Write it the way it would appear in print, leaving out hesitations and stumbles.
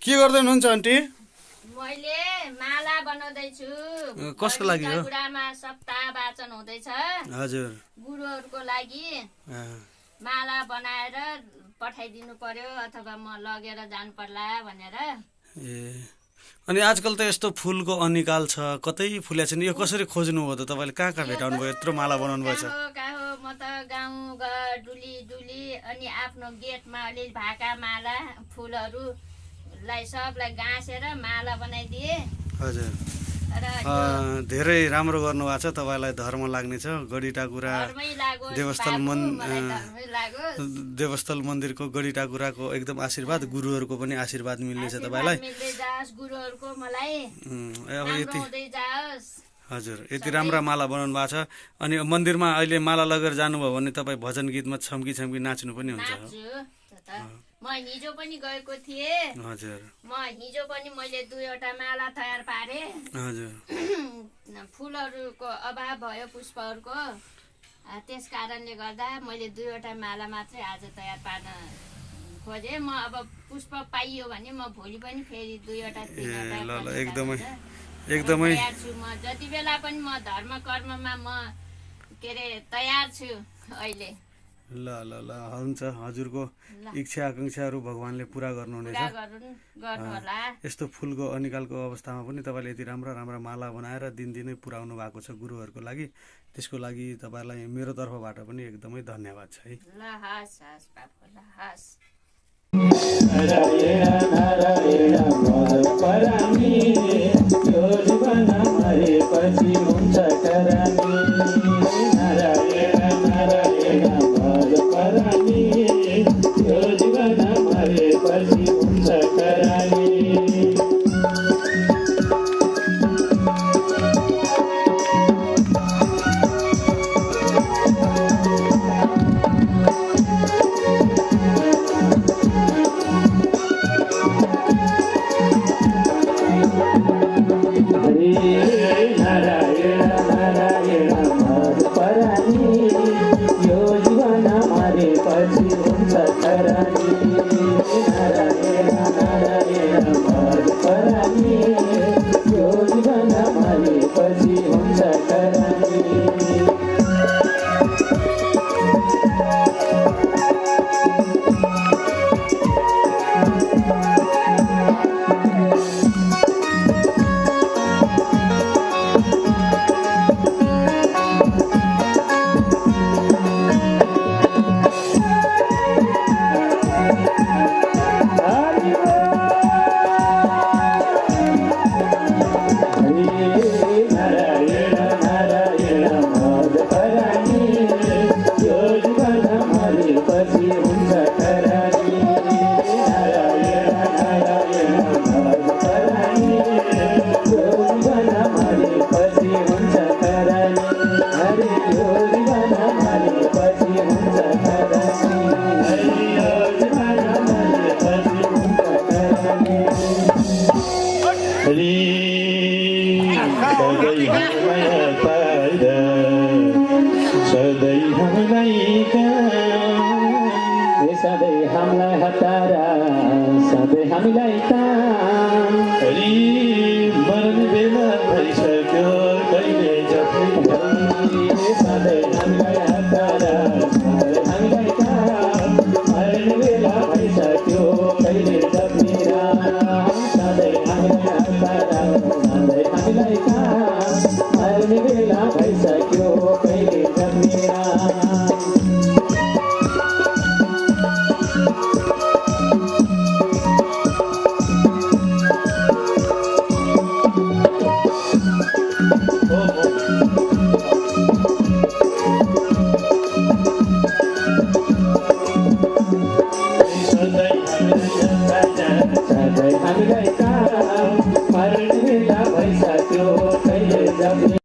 के गर्दै हुनुहुन्छ आन्टी? मैले माला बनाउँदै छु। कसको लागि हो? गुडामा सप्ताह वाचन हुँदैछ। हजुर। गुरुहरुको लागि माला बनाएर पठाइदिनु पर्यो अथवा म लगेर जानु पर्ला भनेर। अनि आजकल त यस्तो फुलको अनिकाल छ, कतै फुल्या छैन। यो कसरी खोज्नु हो त तपाईले? कहाँ कहाँ भेटाउनु भयो? यत्रो माला बनाउनु भएछ। म त गाउँ घर डुली अनि आफ्नो गेटमा अलि भाका माला फुलहरूलाई सबलाई गाँसेर माला बनाइदिए। हजुर। धेरै राम्रो गर्नु भएको छ। तपाईलाई धर्म लाग्ने छ। गढीटाकुरा देवस्थल मन्दिरको गढीटाकुराको एकदम आशीर्वाद, गुरुहरुको पनि आशीर्वाद मिल्नेछ तपाईलाई। गुरुहरुको मलाई अब यति हजुर, यति राम्रा माला बनाउनु भएको छ। अनि मन्दिरमा अहिले माला लगेर जानुभयो भने तपाईँ भजन गीतमा छम्की छम्की नाच्नु पनि हुन्छ। म हिजो पनि गएको थिएँ। हजुर। हिजो पनि मैले 2वटा माला तयार पारे। हजुर। फुलहरूको अभाव भयो, पुष्पहरूको। त्यस कारणले गर्दा मैले 2वटा माला मात्रै आज तयार पार्न खोजेँ। म अब पुष्प पाइयो भने म भोलि पनि फेरि 2वटा 3वटा एकदमै तयार छु। म जति बेला पनि म धर्म कर्ममा म तयार छु अहिले। ल ल ल हुन्छ। हजुरको इच्छा आकांक्षाहरू भगवानले पुरा गर्नुहुनेछ। यस्तो फुलको अनिकालको अवस्थामा पनि तपाईँले यति राम्रा राम्रा माला बनाएर दिनदिनै पुर्याउनु भएको छ गुरुहरूको लागि। त्यसको लागि तपाईँलाई मेरो तर्फबाट पनि एकदमै धन्यवाद छ है। ल हस् हस् बाबु, ल हस्। सधैँ हामीलाई हतारा, सधैँ हामीलाई मरण बेला भइसक्यो कहिले जति सधैँ हामीलाई हतारा, सधैँ हामीलाई मरण बेला भइसक्यो कहिले जति सधैँ हामीलाई हतारा, सधैँ हामीलाई मरण बेला भइसक्यो।